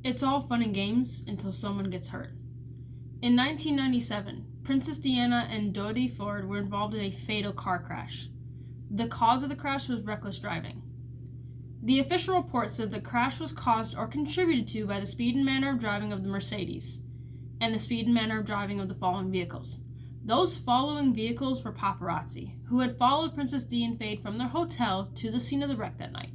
It's all fun and games until someone gets hurt. In 1997, Princess Diana and Dodi Ford were involved in a fatal car crash. The cause of the crash was reckless driving. The official report said the crash was caused or contributed to by the speed and manner of driving of the Mercedes and the speed and manner of driving of the following vehicles. Those following vehicles were paparazzi, who had followed Princess Di and Fade from their hotel to the scene of the wreck that night.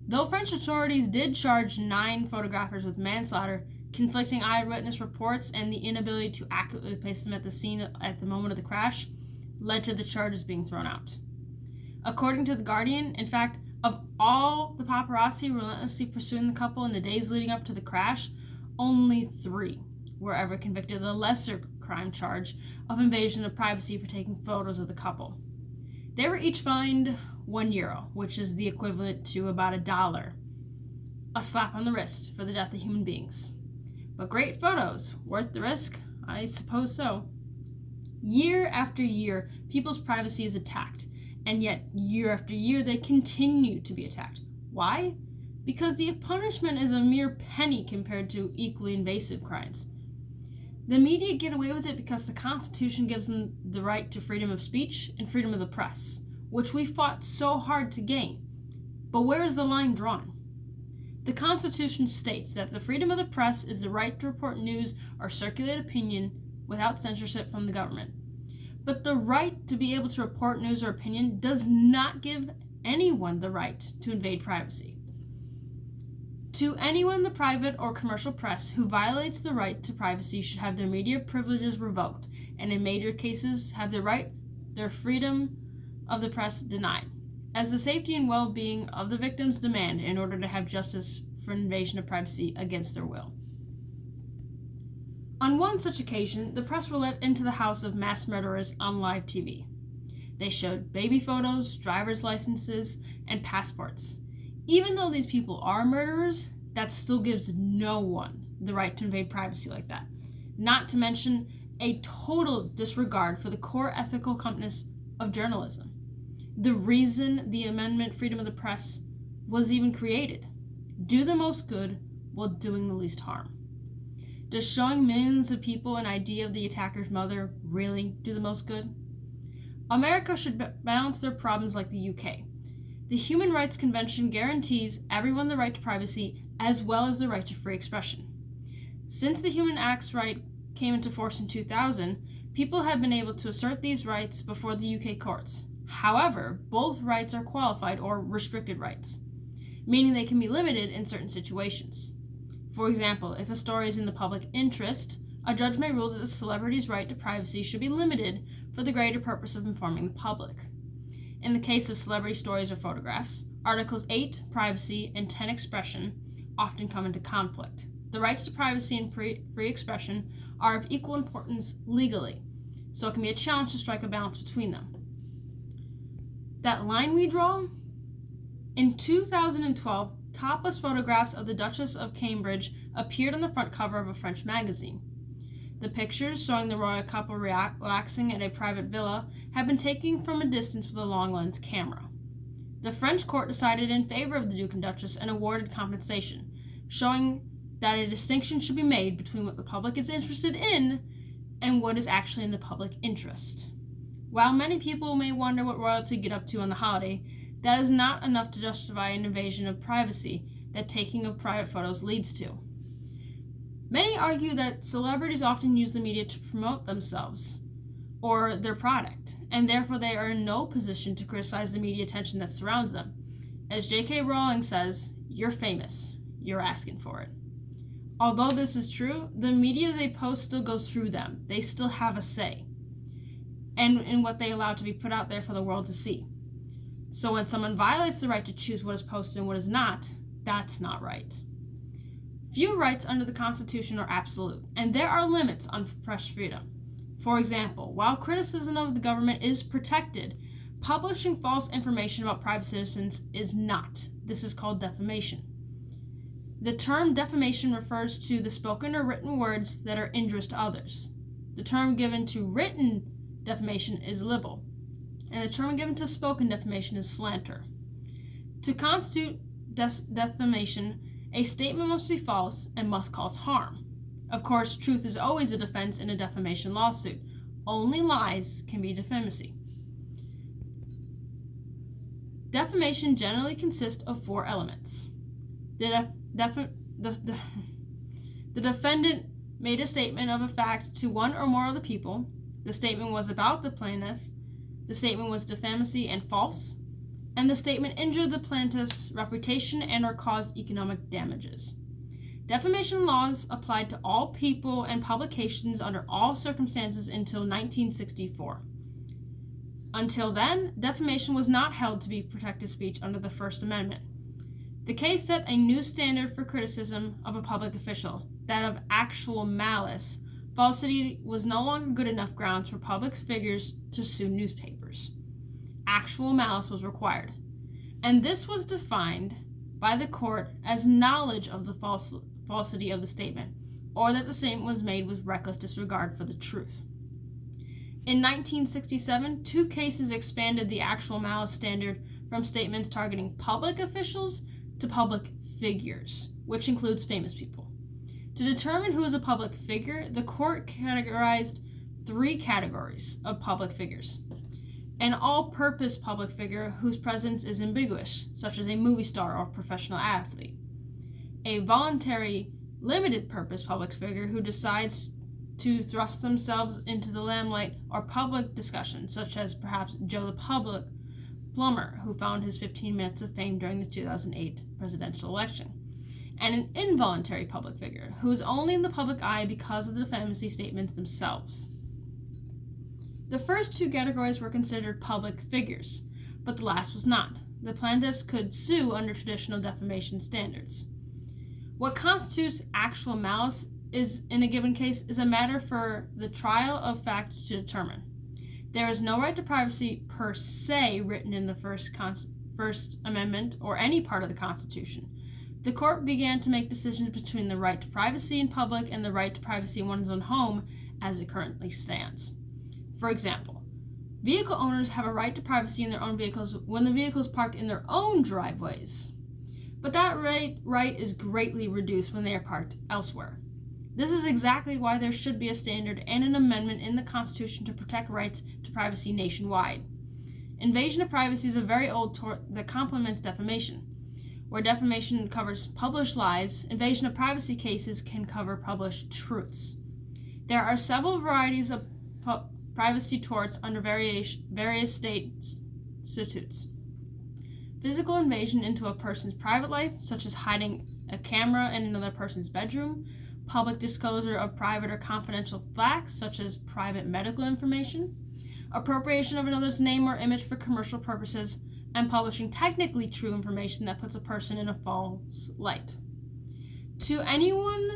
Though French authorities did charge 9 photographers with manslaughter, conflicting eyewitness reports and the inability to accurately place them at the scene at the moment of the crash led to the charges being thrown out. According to The Guardian, in fact, of all the paparazzi relentlessly pursuing the couple in the days leading up to the crash, only 3 were ever convicted of the lesser crime charge of invasion of privacy for taking photos of the couple. They were each fined €1, which is the equivalent to about $1, a slap on the wrist for the death of human beings. But great photos, worth the risk? I suppose so. Year after year, people's privacy is attacked, and yet year after year they continue to be attacked. Why? Because the punishment is a mere penny compared to equally invasive crimes. The media get away with it because the Constitution gives them the right to freedom of speech and freedom of the press, which we fought so hard to gain. But where is the line drawn? The Constitution states that the freedom of the press is the right to report news or circulate opinion without censorship from the government. But the right to be able to report news or opinion does not give anyone the right to invade privacy. To anyone, the private or commercial press who violates the right to privacy should have their media privileges revoked, and in major cases have their freedom of the press denied, as the safety and well-being of the victims demand in order to have justice for invasion of privacy against their will. On one such occasion, the press were let into the house of mass murderers on live TV. They showed baby photos, driver's licenses, and passports. Even though these people are murderers, that still gives no one the right to invade privacy like that. Not to mention a total disregard for the core ethical compass of journalism. The reason the amendment freedom of the press was even created. Do the most good while doing the least harm. Does showing millions of people an idea of the attacker's mother really do the most good? America should balance their problems like the UK. The Human Rights Convention guarantees everyone the right to privacy as well as the right to free expression. Since the Human Acts right came into force in 2000, people have been able to assert these rights before the UK courts. However, both rights are qualified or restricted rights, meaning they can be limited in certain situations. For example, if a story is in the public interest, a judge may rule that the celebrity's right to privacy should be limited for the greater purpose of informing the public. In the case of celebrity stories or photographs, Articles 8, privacy, and 10, expression, often come into conflict. The rights to privacy and free expression are of equal importance legally, so it can be a challenge to strike a balance between them. That line we draw? In 2012, topless photographs of the Duchess of Cambridge appeared on the front cover of a French magazine. The pictures showing the royal couple relaxing at a private villa have been taken from a distance with a long lens camera. The French court decided in favor of the Duke and Duchess and awarded compensation, showing that a distinction should be made between what the public is interested in and what is actually in the public interest. While many people may wonder what royalty get up to on the holiday, that is not enough to justify an invasion of privacy that taking of private photos leads to. Many argue that celebrities often use the media to promote themselves or their product, and therefore they are in no position to criticize the media attention that surrounds them. As J.K. Rowling says, "You're famous. You're asking for it." Although this is true, the media they post still goes through them. They still have a say and in what they allow to be put out there for the world to see. So when someone violates the right to choose what is posted and what is not, that's not right. Few rights under the Constitution are absolute, and there are limits on press freedom. For example, while criticism of the government is protected, publishing false information about private citizens is not. This is called defamation. The term defamation refers to the spoken or written words that are injurious to others. The term given to written defamation is libel, and the term given to spoken defamation is slander. To constitute defamation, A statement must be false and must cause harm. Of course, truth is always a defense in a defamation lawsuit. Only lies can be defamacy. Defamation generally consists of 4 elements. The defendant made a statement of a fact to one or more of the people. The statement was about the plaintiff. The statement was defamatory and false. And the statement injured the plaintiff's reputation and or caused economic damages. Defamation laws applied to all people and publications under all circumstances until 1964. Until then, defamation was not held to be protected speech under the First Amendment. The case set a new standard for criticism of a public official, that of actual malice. Falsity was no longer good enough grounds for public figures to sue newspapers. Actual malice was required, and this was defined by the court as knowledge of the falsity of the statement, or that the statement was made with reckless disregard for the truth. In 1967, 2 cases expanded the actual malice standard from statements targeting public officials to public figures, which includes famous people. To determine who is a public figure, the court categorized 3 categories of public figures. An all-purpose public figure whose presence is ambiguous, such as a movie star or professional athlete. A voluntary, limited-purpose public figure who decides to thrust themselves into the limelight or public discussion, such as perhaps Joe the Public Plumber, who found his 15 minutes of fame during the 2008 presidential election. And an involuntary public figure, who is only in the public eye because of the defamatory statements themselves. The first 2 categories were considered public figures, but the last was not. The plaintiffs could sue under traditional defamation standards. What constitutes actual malice is, in a given case, is a matter for the trial of fact to determine. There is no right to privacy per se written in the First Amendment or any part of the Constitution. The court began to make decisions between the right to privacy in public and the right to privacy in one's own home as it currently stands. For example, vehicle owners have a right to privacy in their own vehicles when the vehicle is parked in their own driveways. But that right is greatly reduced when they are parked elsewhere. This is exactly why there should be a standard and an amendment in the Constitution to protect rights to privacy nationwide. Invasion of privacy is a very old tort that complements defamation. Where defamation covers published lies, invasion of privacy cases can cover published truths. There are several varieties of privacy torts under various state statutes. Physical invasion into a person's private life, such as hiding a camera in another person's bedroom. Public disclosure of private or confidential facts, such as private medical information. Appropriation of another's name or image for commercial purposes, and publishing technically true information that puts a person in a false light. To anyone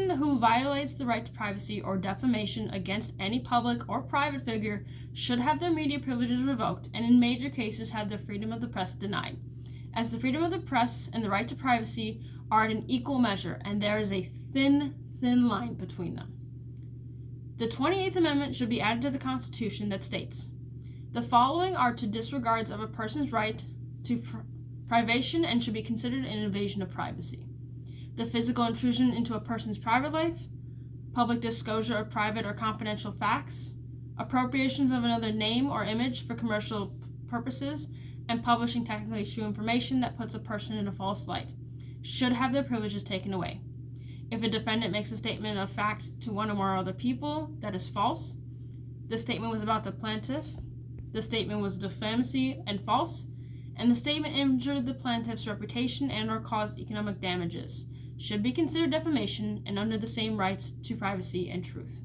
who violates the right to privacy or defamation against any public or private figure should have their media privileges revoked and in major cases have their freedom of the press denied, as the freedom of the press and the right to privacy are at an equal measure, and there is a thin line between them. The 28th Amendment should be added to the Constitution that states, the following are to disregards of a person's right to privation and should be considered an invasion of privacy. The physical intrusion into a person's private life, public disclosure of private or confidential facts, appropriations of another name or image for commercial purposes, and publishing technically true information that puts a person in a false light, should have their privileges taken away. If a defendant makes a statement of fact to one or more other people that is false, the statement was about the plaintiff, the statement was defamatory and false, and the statement injured the plaintiff's reputation and or caused economic damages, should be considered defamation and under the same rights to privacy and truth.